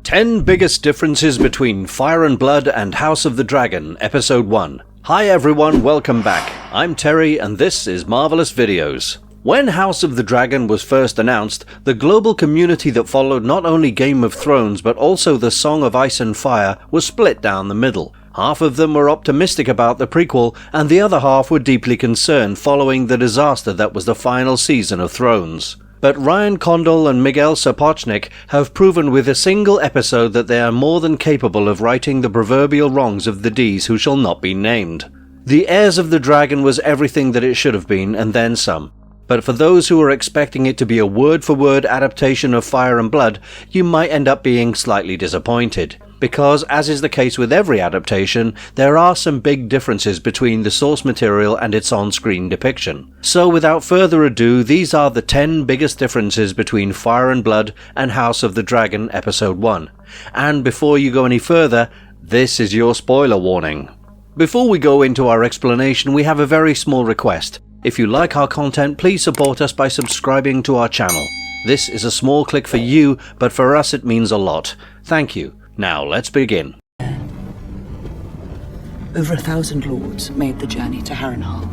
Ten biggest differences between Fire and Blood and House of the Dragon, Episode 1. Hi everyone, welcome back. I'm Terry and this is Marvelous Videos. When House of the Dragon was first announced, the global community that followed not only Game of Thrones but also the Song of Ice and Fire was split down the middle. Half of them were optimistic about the prequel and the other half were deeply concerned following the disaster that was the final season of Thrones. But Ryan Condal and Miguel Sapochnik have proven with a single episode that they are more than capable of righting the proverbial wrongs of the D's who shall not be named. The Heirs of the Dragon was everything that it should have been and then some. But for those who are expecting it to be a word-for-word adaptation of Fire and Blood, you might end up being slightly disappointed. Because, as is the case with every adaptation, there are some big differences between the source material and its on-screen depiction. So without further ado, these are the 10 biggest differences between Fire and Blood and House of the Dragon Episode 1. And before you go any further, this is your spoiler warning. Before we go into our explanation, we have a very small request. If you like our content, please support us by subscribing to our channel. This is a small click for you, but for us it means a lot. Thank you. Now let's begin. Over 1,000 lords made the journey to Harrenhal.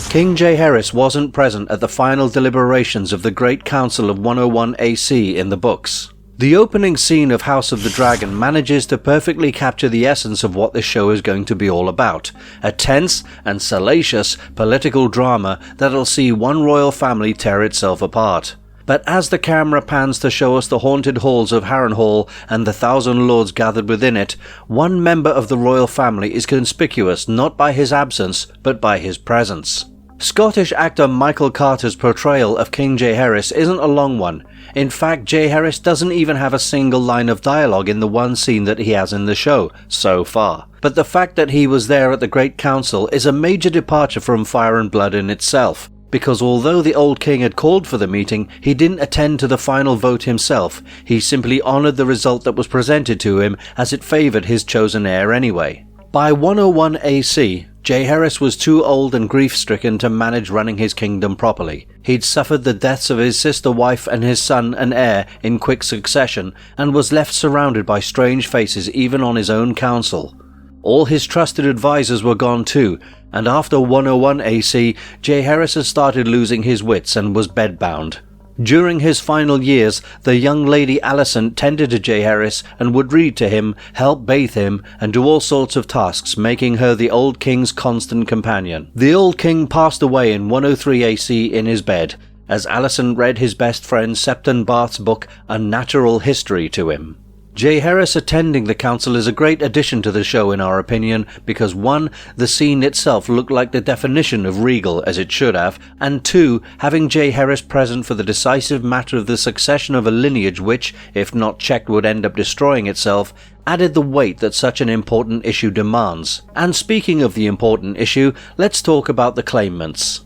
King Jaehaerys wasn't present at the final deliberations of the Great Council of 101 AC in the books. The opening scene of House of the Dragon manages to perfectly capture the essence of what this show is going to be all about. A tense and salacious political drama that'll see one royal family tear itself apart. But as the camera pans to show us the haunted halls of Harrenhal and the 1,000 lords gathered within it, one member of the royal family is conspicuous not by his absence, but by his presence. Scottish actor Michael Carter's portrayal of King Jaehaerys isn't a long one. In fact, Jaehaerys doesn't even have a single line of dialogue in the one scene that he has in the show, so far. But the fact that he was there at the Great Council is a major departure from Fire and Blood in itself. Because although the old king had called for the meeting, he didn't attend to the final vote himself. He simply honoured the result that was presented to him as it favoured his chosen heir anyway. By 101 AC, Jaehaerys was too old and grief-stricken to manage running his kingdom properly. He'd suffered the deaths of his sister wife and his son and heir in quick succession, and was left surrounded by strange faces even on his own council. All his trusted advisors were gone too, and after 101 AC, Jaehaerys had started losing his wits and was bedbound. During his final years, the young lady Alicent tended to Jaehaerys and would read to him, help bathe him, and do all sorts of tasks, making her the old king's constant companion. The old king passed away in 103 AC in his bed, as Alicent read his best friend Septon Barth's book A Natural History to him. Jaehaerys attending the council is a great addition to the show in our opinion because 1. The scene itself looked like the definition of regal as it should have, and 2. Having Jaehaerys present for the decisive matter of the succession of a lineage which, if not checked, would end up destroying itself, added the weight that such an important issue demands. And speaking of the important issue, let's talk about the claimants.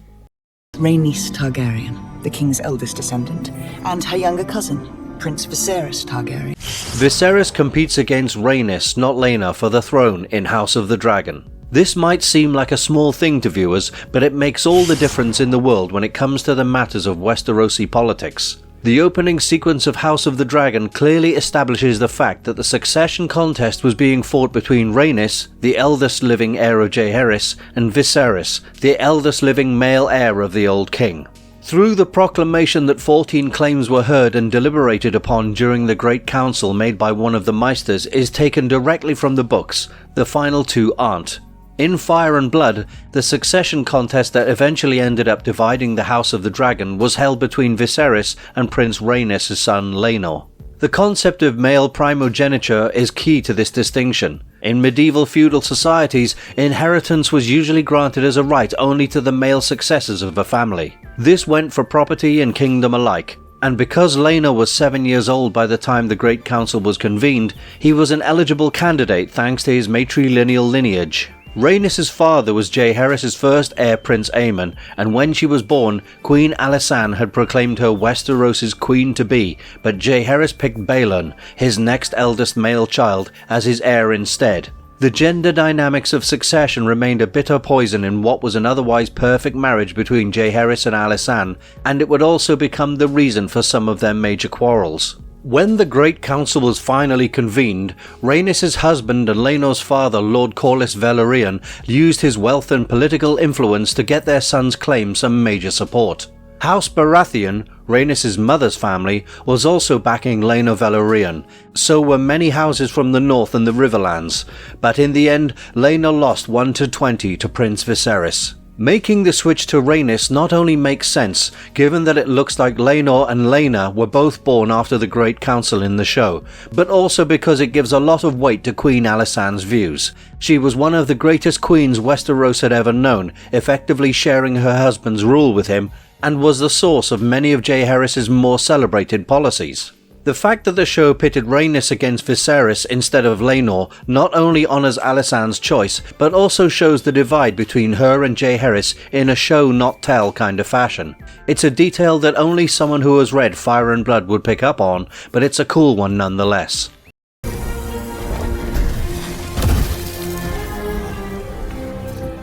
Rhaenys Targaryen, the king's eldest descendant, and her younger cousin, Prince Viserys Targaryen. Viserys competes against Rhaenys, not Laena, for the throne in House of the Dragon. This might seem like a small thing to viewers, but it makes all the difference in the world when it comes to the matters of Westerosi politics. The opening sequence of House of the Dragon clearly establishes the fact that the succession contest was being fought between Rhaenys, the eldest living heir of Jaehaerys, and Viserys, the eldest living male heir of the old king. Through the proclamation that 14 claims were heard and deliberated upon during the Great Council made by one of the Maesters is taken directly from the books, the final 2 aren't. In Fire and Blood, the succession contest that eventually ended up dividing the House of the Dragon was held between Viserys and Prince Rhaenys' son Laenor. The concept of male primogeniture is key to this distinction. In medieval feudal societies, inheritance was usually granted as a right only to the male successors of a family. This went for property and kingdom alike, and because Laenor was 7 years old by the time the Great Council was convened, he was an eligible candidate thanks to his matrilineal lineage. Rhaenys' father was Jaehaerys' first heir, Prince Aemon, and when she was born, Queen Alysanne had proclaimed her Westeros' queen-to-be, but Jaehaerys picked Balon, his next eldest male child, as his heir instead. The gender dynamics of succession remained a bitter poison in what was an otherwise perfect marriage between Jaehaerys and Alysanne, and it would also become the reason for some of their major quarrels. When the Great Council was finally convened, Rhaenys' husband and Laenor's father, Lord Corlys Valerian, used his wealth and political influence to get their son's claim some major support. House Baratheon, Rhaenys' mother's family, was also backing Laenor Valerian. So were many houses from the north and the Riverlands, but in the end, Laenor lost 1-20 to Prince Viserys. Making the switch to Rhaenys not only makes sense, given that it looks like Laenor and Laena were both born after the Great Council in the show, but also because it gives a lot of weight to Queen Alysanne's views. She was one of the greatest queens Westeros had ever known, effectively sharing her husband's rule with him, and was the source of many of Jaehaerys' more celebrated policies. The fact that the show pitted Rhaenys against Viserys instead of Laenor not only honours Alysanne's choice, but also shows the divide between her and Jaehaerys in a show-not-tell kind of fashion. It's a detail that only someone who has read Fire and Blood would pick up on, but it's a cool one nonetheless.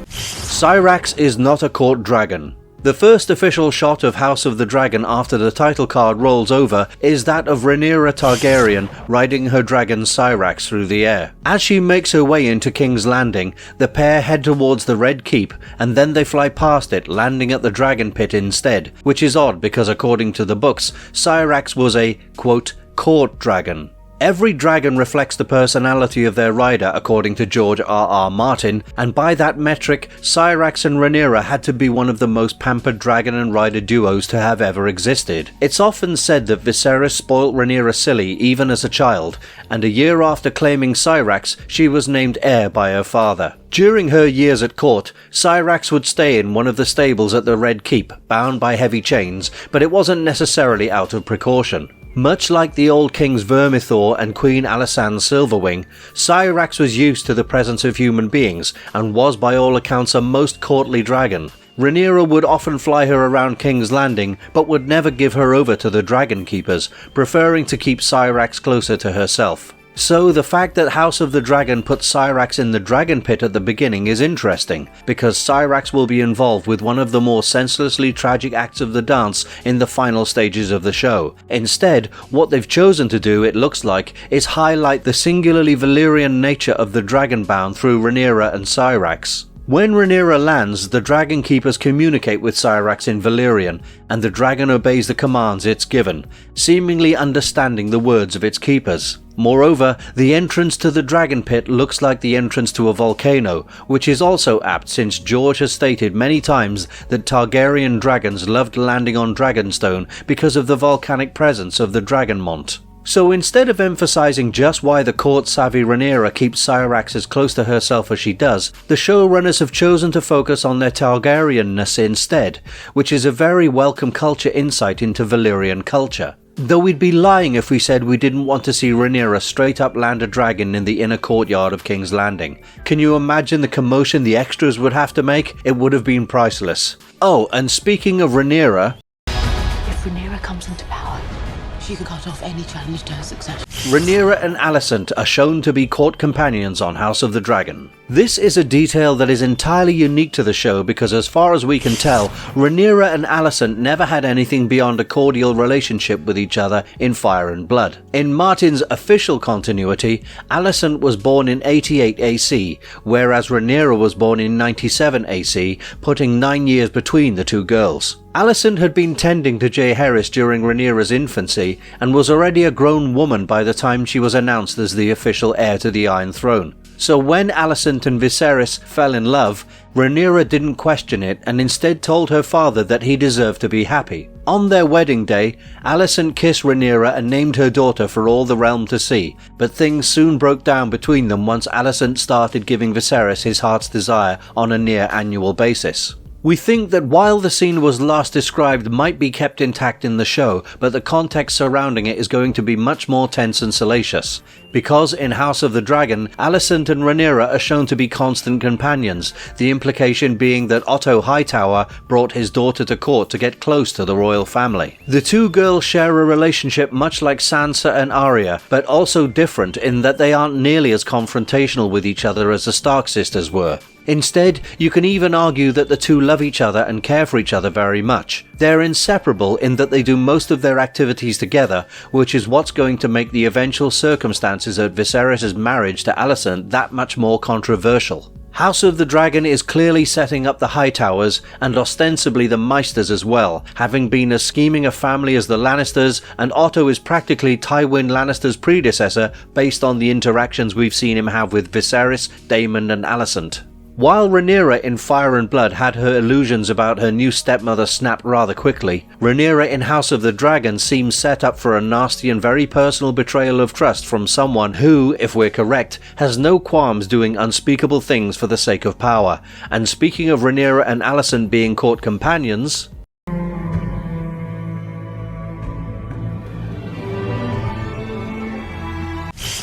Syrax is not a court dragon. The first official shot of House of the Dragon after the title card rolls over is that of Rhaenyra Targaryen riding her dragon Syrax through the air. As she makes her way into King's Landing, the pair head towards the Red Keep and then they fly past it, landing at the Dragon Pit instead, which is odd because according to the books, Syrax was a, quote, court dragon. Every dragon reflects the personality of their rider according to George R.R. Martin, and by that metric, Syrax and Rhaenyra had to be one of the most pampered dragon and rider duos to have ever existed. It's often said that Viserys spoilt Rhaenyra silly even as a child, and a year after claiming Syrax, she was named heir by her father. During her years at court, Syrax would stay in one of the stables at the Red Keep, bound by heavy chains, but it wasn't necessarily out of precaution. Much like the old kings Vermithor and Queen Alysanne's Silverwing, Syrax was used to the presence of human beings and was by all accounts a most courtly dragon. Rhaenyra would often fly her around King's Landing, but would never give her over to the Dragon Keepers, preferring to keep Syrax closer to herself. So the fact that House of the Dragon put Syrax in the Dragon Pit at the beginning is interesting, because Syrax will be involved with one of the more senselessly tragic acts of the dance in the final stages of the show. Instead, what they've chosen to do, it looks like, is highlight the singularly Valerian nature of the Dragonbound through Rhaenyra and Syrax. When Rhaenyra lands, the Dragon Keepers communicate with Syrax in Valerian, and the dragon obeys the commands it's given, seemingly understanding the words of its keepers. Moreover, the entrance to the Dragon Pit looks like the entrance to a volcano, which is also apt since George has stated many times that Targaryen dragons loved landing on Dragonstone because of the volcanic presence of the Dragonmont. So instead of emphasizing just why the court-savvy Rhaenyra keeps Syrax as close to herself as she does, the showrunners have chosen to focus on their Targaryenness instead, which is a very welcome culture insight into Valyrian culture. Though we'd be lying if we said we didn't want to see Rhaenyra straight up land a dragon in the inner courtyard of King's Landing. Can you imagine the commotion the extras would have to make? It would have been priceless. Oh, and speaking of Rhaenyra... If Rhaenyra comes into power, she could cut off any challenge to her succession. Rhaenyra and Alicent are shown to be court companions on House of the Dragon. This is a detail that is entirely unique to the show because as far as we can tell, Rhaenyra and Alicent never had anything beyond a cordial relationship with each other in Fire and Blood. In Martin's official continuity, Alicent was born in 88 AC, whereas Rhaenyra was born in 97 AC, putting 9 years between the two girls. Alicent had been tending to Jaehaerys during Rhaenyra's infancy and was already a grown woman by the time she was announced as the official heir to the Iron Throne. So when Alicent and Viserys fell in love, Rhaenyra didn't question it and instead told her father that he deserved to be happy. On their wedding day, Alicent kissed Rhaenyra and named her daughter for all the realm to see, but things soon broke down between them once Alicent started giving Viserys his heart's desire on a near annual basis. We think that while the scene was last described might be kept intact in the show, but the context surrounding it is going to be much more tense and salacious. because in House of the Dragon, Alicent and Rhaenyra are shown to be constant companions, the implication being that Otto Hightower brought his daughter to court to get close to the royal family. The two girls share a relationship much like Sansa and Arya, but also different in that they aren't nearly as confrontational with each other as the Stark sisters were. Instead, you can even argue that the two love each other and care for each other very much. They're inseparable in that they do most of their activities together, which is what's going to make the eventual circumstances of Viserys' marriage to Alicent that much more controversial. House of the Dragon is clearly setting up the Hightowers and ostensibly the Maesters as well, having been as scheming a family as the Lannisters, and Otto is practically Tywin Lannister's predecessor based on the interactions we've seen him have with Viserys, Daemon and Alicent. While Rhaenyra in Fire and Blood had her illusions about her new stepmother snapped rather quickly, Rhaenyra in House of the Dragon seems set up for a nasty and very personal betrayal of trust from someone who, if we're correct, has no qualms doing unspeakable things for the sake of power. And speaking of Rhaenyra and Alicent being court companions,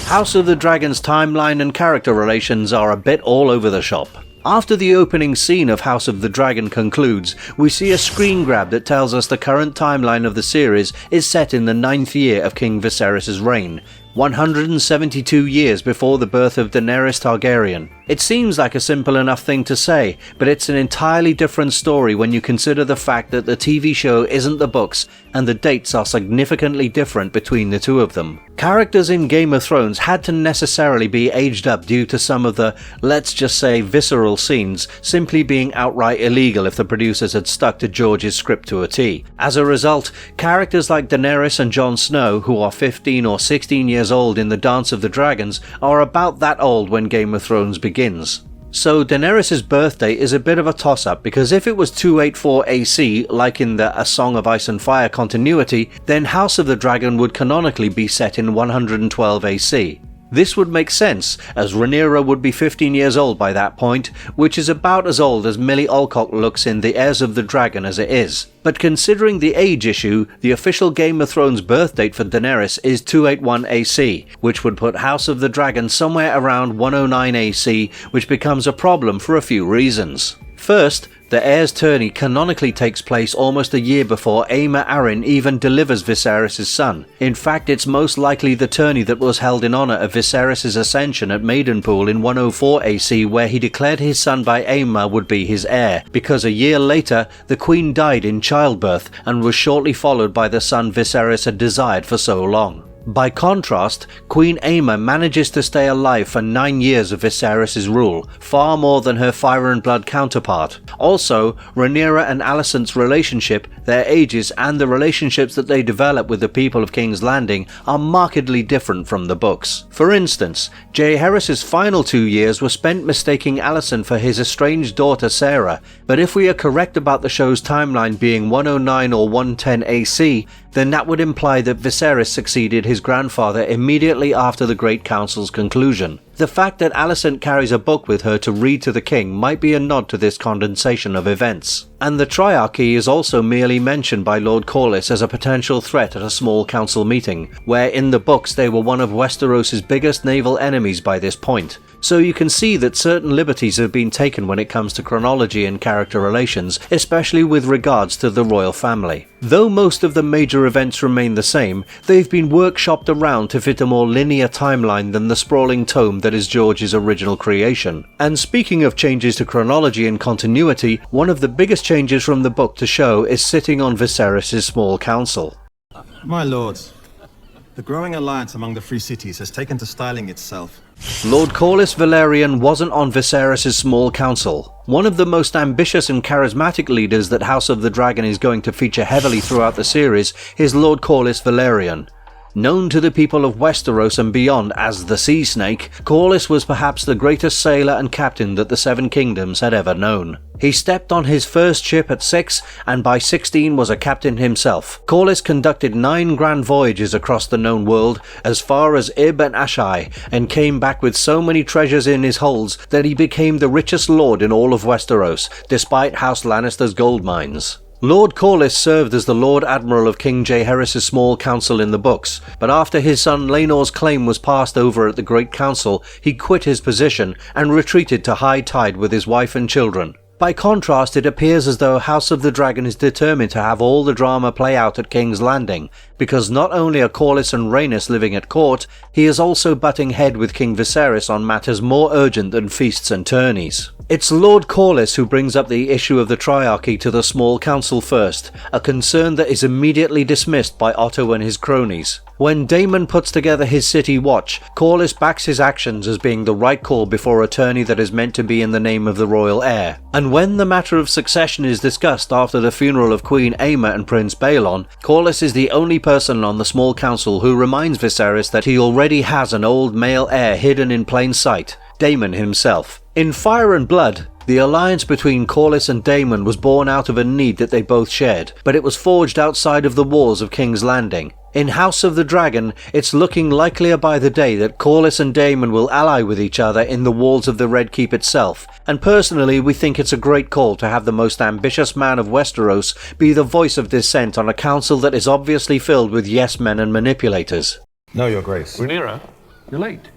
House of the Dragon's timeline and character relations are a bit all over the shop. After the opening scene of House of the Dragon concludes, we see a screen grab that tells us the current timeline of the series is set in the 9th year of King Viserys' reign, 172 years before the birth of Daenerys Targaryen. It seems like a simple enough thing to say, but it's an entirely different story when you consider the fact that the TV show isn't the books, and the dates are significantly different between the two of them. Characters in Game of Thrones had to necessarily be aged up due to some of the, let's just say, visceral scenes simply being outright illegal if the producers had stuck to George's script to a T. As a result, characters like Daenerys and Jon Snow, who are 15 or 16 years old in the Dance of the Dragons, are about that old when Game of Thrones begins. So Daenerys' birthday is a bit of a toss-up, because if it was 284 AC, like in the A Song of Ice and Fire continuity, then House of the Dragon would canonically be set in 112 AC. This would make sense, as Rhaenyra would be 15 years old by that point, which is about as old as Millie Alcock looks in The Heirs of the Dragon as it is. But considering the age issue, the official Game of Thrones birth date for Daenerys is 281 AC, which would put House of the Dragon somewhere around 109 AC, which becomes a problem for a few reasons. First, the heir's tourney canonically takes place almost a year before Aemma Arryn even delivers Viserys' son. In fact, it's most likely the tourney that was held in honour of Viserys' ascension at Maidenpool in 104 AC, where he declared his son by Aemma would be his heir, because a year later the Queen died in childbirth and was shortly followed by the son Viserys had desired for so long. By contrast, Queen Aemma manages to stay alive for 9 years of Viserys' rule, far more than her Fire and Blood counterpart. Also, Rhaenyra and Alicent's relationship, their ages and the relationships that they develop with the people of King's Landing are markedly different from the books. For instance, Jaehaerys' final 2 years were spent mistaking Alicent for his estranged daughter Sarah, but if we are correct about the show's timeline being 109 or 110 AC, then that would imply that Viserys succeeded his grandfather immediately after the Great Council's conclusion. The fact that Alicent carries a book with her to read to the king might be a nod to this condensation of events. And the Triarchy is also merely mentioned by Lord Corlys as a potential threat at a small council meeting, where in the books they were one of Westeros' biggest naval enemies by this point. So you can see that certain liberties have been taken when it comes to chronology and character relations, especially with regards to the royal family. Though most of the major events remain the same, they've been workshopped around to fit a more linear timeline than the sprawling tome that is George's original creation. And speaking of changes to chronology and continuity, one of the biggest changes from the book to show is sitting on Viserys' small council. My lords, the growing alliance among the free cities has taken to styling itself. Lord Corlys Valerian wasn't on Viserys' small council. One of the most ambitious and charismatic leaders that House of the Dragon is going to feature heavily throughout the series is Lord Corlys Valerian. Known to the people of Westeros and beyond as the Sea Snake, Corlys was perhaps the greatest sailor and captain that the Seven Kingdoms had ever known. He stepped on his first ship at 6 and by 16 was a captain himself. Corlys conducted 9 grand voyages across the known world as far as Ib and Ashai, and came back with so many treasures in his holds that he became the richest lord in all of Westeros, despite House Lannister's gold mines. Lord Corlys served as the Lord Admiral of King Jaehaerys' small council in the books, but after his son Laenor's claim was passed over at the Great Council, he quit his position and retreated to High Tide with his wife and children. By contrast, it appears as though House of the Dragon is determined to have all the drama play out at King's Landing, because not only are Corlys and Rhaenys living at court, he is also butting head with King Viserys on matters more urgent than feasts and tourneys. It's Lord Corlys who brings up the issue of the triarchy to the small council first, a concern that is immediately dismissed by Otto and his cronies. When Daemon puts together his city watch, Corlys backs his actions as being the right call before a tourney that is meant to be in the name of the royal heir. And when the matter of succession is discussed after the funeral of Queen Aemma and Prince Balon, Corlys is the only person on the small council who reminds Viserys that he already has an old male heir hidden in plain sight, Daemon himself. In Fire and Blood, the alliance between Corlys and Daemon was born out of a need that they both shared, but it was forged outside of the walls of King's Landing. In House of the Dragon, it's looking likelier by the day that Corlys and Daemon will ally with each other in the walls of the Red Keep itself, and personally we think it's a great call to have the most ambitious man of Westeros be the voice of dissent on a council that is obviously filled with yes-men and manipulators. No, Your Grace. Rhaenyra, you're late.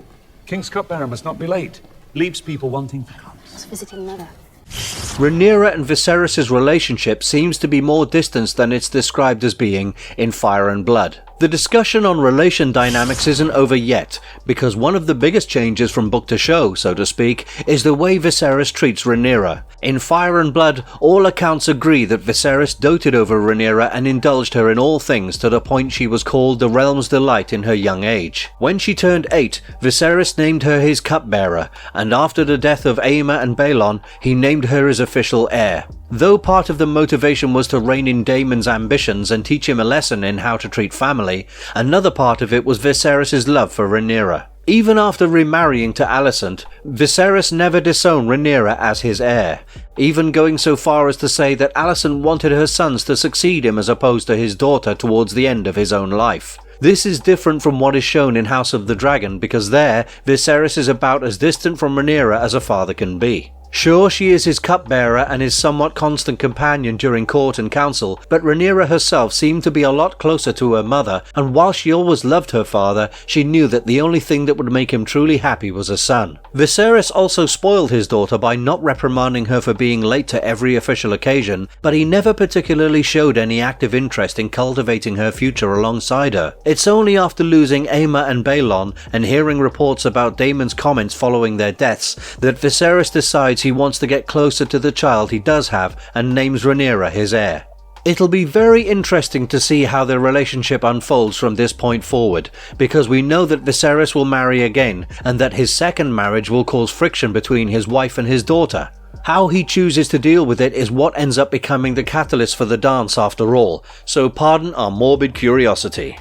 King's cupbearer must not be late. Leaves people wanting for crumbs. I was visiting mother. Rhaenyra and Viserys' relationship seems to be more distant than it's described as being in Fire and Blood. The discussion on relation dynamics isn't over yet, because one of the biggest changes from book to show, so to speak, is the way Viserys treats Rhaenyra. In Fire and Blood, all accounts agree that Viserys doted over Rhaenyra and indulged her in all things to the point she was called the realm's delight in her young age. When she turned 8, Viserys named her his cupbearer, and after the death of Aemma and Balon, he named her his official heir. Though part of the motivation was to rein in Daemon's ambitions and teach him a lesson in how to treat family, another part of it was Viserys' love for Rhaenyra. Even after remarrying to Alicent, Viserys never disowned Rhaenyra as his heir, even going so far as to say that Alicent wanted her sons to succeed him as opposed to his daughter towards the end of his own life. This is different from what is shown in House of the Dragon, because there, Viserys is about as distant from Rhaenyra as a father can be. Sure, she is his cupbearer and his somewhat constant companion during court and council, but Rhaenyra herself seemed to be a lot closer to her mother, and while she always loved her father, she knew that the only thing that would make him truly happy was a son. Viserys also spoiled his daughter by not reprimanding her for being late to every official occasion, but he never particularly showed any active interest in cultivating her future alongside her. It's only after losing Aemma and Balon and hearing reports about Daemon's comments following their deaths that Viserys decides he wants to get closer to the child he does have and names Rhaenyra his heir. It'll be very interesting to see how their relationship unfolds from this point forward, because we know that Viserys will marry again, and that his second marriage will cause friction between his wife and his daughter. How he chooses to deal with it is what ends up becoming the catalyst for the dance after all, so pardon our morbid curiosity.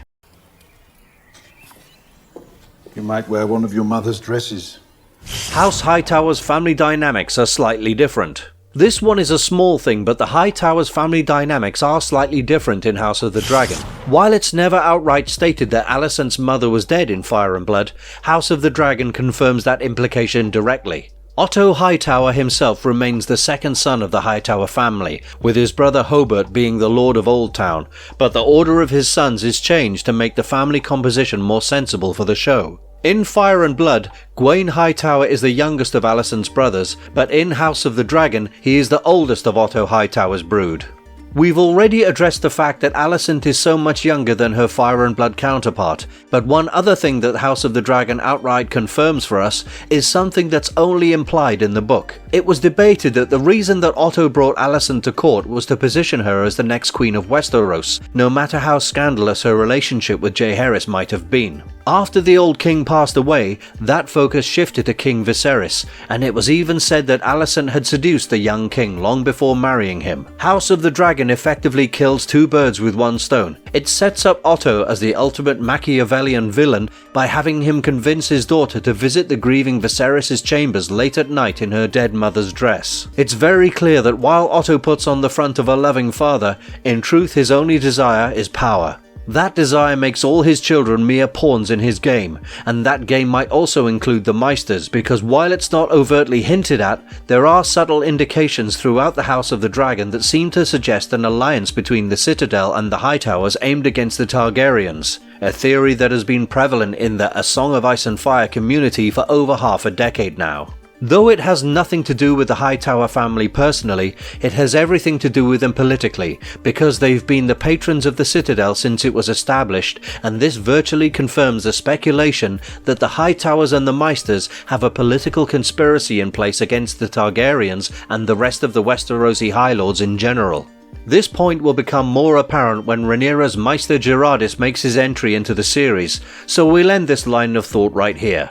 You might wear one of your mother's dresses. House Hightower's family dynamics are slightly different. This one is a small thing, but the Hightower's family dynamics are slightly different in House of the Dragon. While it's never outright stated that Alicent's mother was dead in Fire and Blood, House of the Dragon confirms that implication directly. Otto Hightower himself remains the second son of the Hightower family, with his brother Hobart being the Lord of Oldtown, but the order of his sons is changed to make the family composition more sensible for the show. In Fire and Blood, Gwaine Hightower is the youngest of Alicent's brothers, but in House of the Dragon, he is the oldest of Otto Hightower's brood. We've already addressed the fact that Alicent is so much younger than her Fire and Blood counterpart, but one other thing that House of the Dragon outright confirms for us is something that's only implied in the book. It was debated that the reason that Otto brought Alicent to court was to position her as the next Queen of Westeros, no matter how scandalous her relationship with Jaehaerys might have been. After the old king passed away, that focus shifted to King Viserys, and it was even said that Alicent had seduced the young king long before marrying him. House of the Dragon effectively kills two birds with one stone. It sets up Otto as the ultimate Machiavellian villain by having him convince his daughter to visit the grieving Viserys' chambers late at night in her dead mother's dress. It's very clear that while Otto puts on the front of a loving father, in truth his only desire is power. That desire makes all his children mere pawns in his game, and that game might also include the Meisters, because while it's not overtly hinted at, there are subtle indications throughout the House of the Dragon that seem to suggest an alliance between the Citadel and the Hightowers aimed against the Targaryens, a theory that has been prevalent in the A Song of Ice and Fire community for over half a decade now. Though it has nothing to do with the Hightower family personally, it has everything to do with them politically, because they've been the patrons of the Citadel since it was established, and this virtually confirms the speculation that the Hightowers and the Meisters have a political conspiracy in place against the Targaryens and the rest of the Westerosi High Lords in general. This point will become more apparent when Rhaenyra's Maester Gerardis makes his entry into the series, so we'll end this line of thought right here.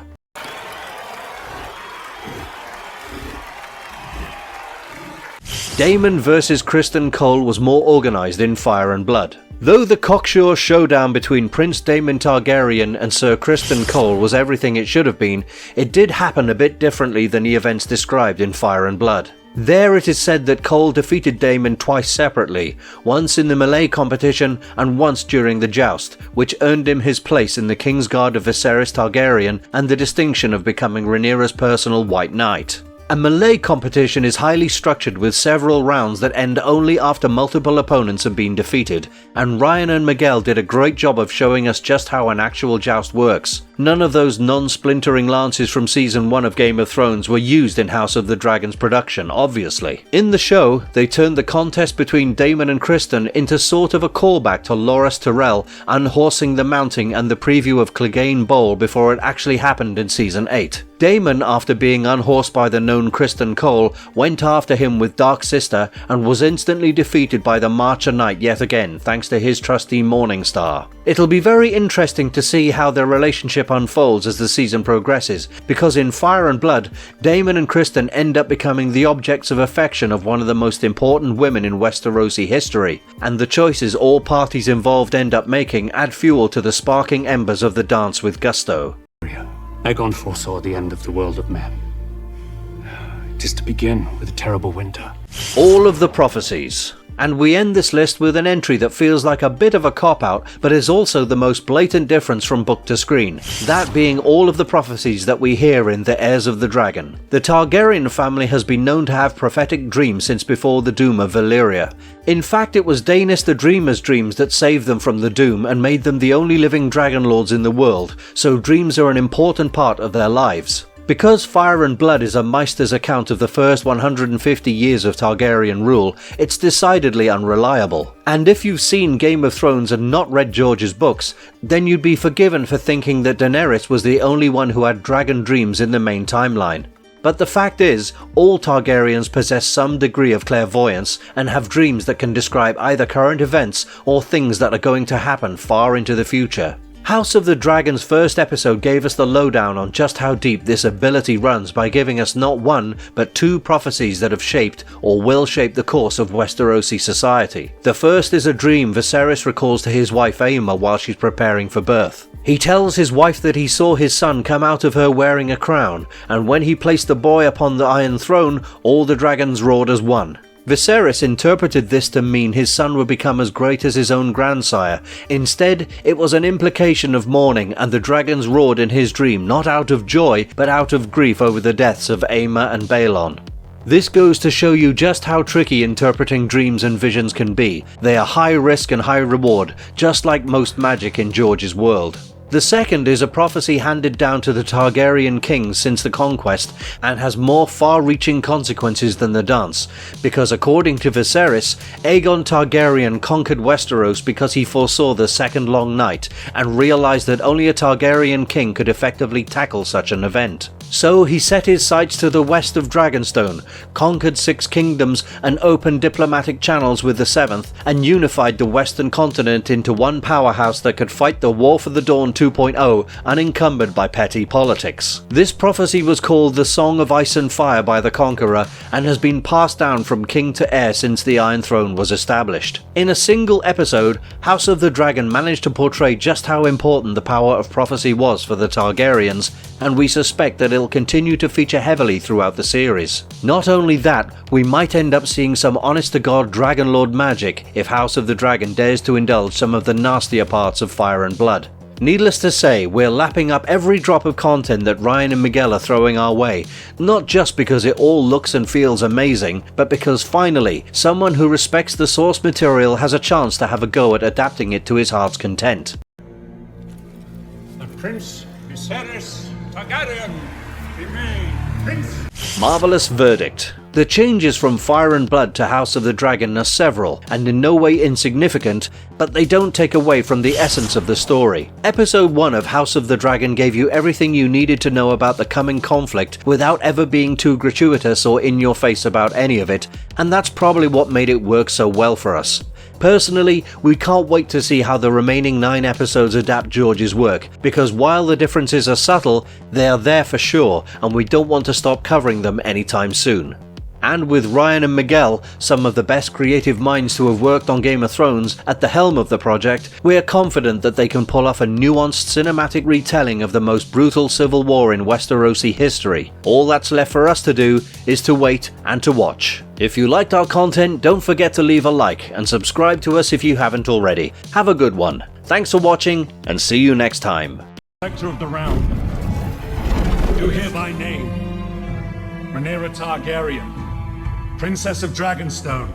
Daemon vs Kristen Cole was more organised in Fire and Blood. Though the cocksure showdown between Prince Daemon Targaryen and Sir Kristen Cole was everything it should have been, it did happen a bit differently than the events described in Fire and Blood. There it is said that Cole defeated Daemon twice separately, once in the melee competition and once during the joust, which earned him his place in the Kingsguard of Viserys Targaryen and the distinction of becoming Rhaenyra's personal White Knight. A melee competition is highly structured with several rounds that end only after multiple opponents have been defeated, and Ryan and Miguel did a great job of showing us just how an actual joust works. None of those non-splintering lances from Season 1 of Game of Thrones were used in House of the Dragon's production, obviously. In the show, they turned the contest between Daemon and Kristen into sort of a callback to Loras Tyrell unhorsing the Mounting and the preview of Clegane Bowl before it actually happened in Season 8. Daemon, after being unhorsed by the known Kristen Cole, went after him with Dark Sister and was instantly defeated by the Marcher Knight yet again, thanks to his trusty Morningstar. It'll be very interesting to see how their relationship unfolds as the season progresses, because in Fire and Blood, Daemon and Kristen end up becoming the objects of affection of one of the most important women in Westerosi history, and the choices all parties involved end up making add fuel to the sparking embers of the Dance with Gusto. Aegon foresaw the end of the world of men. It is to begin with a terrible winter. All of the prophecies. And we end this list with an entry that feels like a bit of a cop-out, but is also the most blatant difference from book to screen, that being all of the prophecies that we hear in The Heirs of the Dragon. The Targaryen family has been known to have prophetic dreams since before the doom of Valyria. In fact, it was Daenys the Dreamer's dreams that saved them from the doom and made them the only living dragon lords in the world, so dreams are an important part of their lives. Because Fire and Blood is a Meister's account of the first 150 years of Targaryen rule, it's decidedly unreliable. And if you've seen Game of Thrones and not read George's books, then you'd be forgiven for thinking that Daenerys was the only one who had dragon dreams in the main timeline. But the fact is, all Targaryens possess some degree of clairvoyance and have dreams that can describe either current events or things that are going to happen far into the future. House of the Dragon's first episode gave us the lowdown on just how deep this ability runs by giving us not one, but two prophecies that have shaped or will shape the course of Westerosi society. The first is a dream Viserys recalls to his wife Aemma while she's preparing for birth. He tells his wife that he saw his son come out of her wearing a crown, and when he placed the boy upon the Iron Throne, all the dragons roared as one. Viserys interpreted this to mean his son would become as great as his own grandsire. Instead, it was an implication of mourning, and the dragons roared in his dream not out of joy, but out of grief over the deaths of Aemma and Balon. This goes to show you just how tricky interpreting dreams and visions can be. They are high risk and high reward, just like most magic in George's world. The second is a prophecy handed down to the Targaryen kings since the conquest and has more far-reaching consequences than the dance, because according to Viserys, Aegon Targaryen conquered Westeros because he foresaw the Second Long Night and realized that only a Targaryen king could effectively tackle such an event. So he set his sights to the west of Dragonstone, conquered 6 kingdoms and opened diplomatic channels with the 7th, and unified the western continent into one powerhouse that could fight the War for the Dawn 2.0 unencumbered by petty politics. This prophecy was called the Song of Ice and Fire by the Conqueror and has been passed down from king to heir since the Iron Throne was established. In a single episode, House of the Dragon managed to portray just how important the power of prophecy was for the Targaryens, and we suspect that it'll will continue to feature heavily throughout the series. Not only that, we might end up seeing some honest-to-God Dragonlord magic if House of the Dragon dares to indulge some of the nastier parts of Fire and Blood. Needless to say, we're lapping up every drop of content that Ryan and Miguel are throwing our way, not just because it all looks and feels amazing, but because finally, someone who respects the source material has a chance to have a go at adapting it to his heart's content. The Prince Viserys Targaryen remain Prince. Marvelous verdict. The changes from Fire and Blood to House of the Dragon are several, and in no way insignificant, but they don't take away from the essence of the story. Episode 1 of House of the Dragon gave you everything you needed to know about the coming conflict without ever being too gratuitous or in your face about any of it, and that's probably what made it work so well for us. Personally, we can't wait to see how the remaining 9 episodes adapt George's work, because while the differences are subtle, they are there for sure, and we don't want to stop covering them anytime soon. And with Ryan and Miguel, some of the best creative minds to have worked on Game of Thrones, at the helm of the project, we are confident that they can pull off a nuanced cinematic retelling of the most brutal civil war in Westerosi history. All that's left for us to do is to wait and to watch. If you liked our content, don't forget to leave a like and subscribe to us if you haven't already. Have a good one. Thanks for watching, and see you next time. Protector of the realm. You hereby name Rhaenyra Targaryen, Princess of Dragonstone.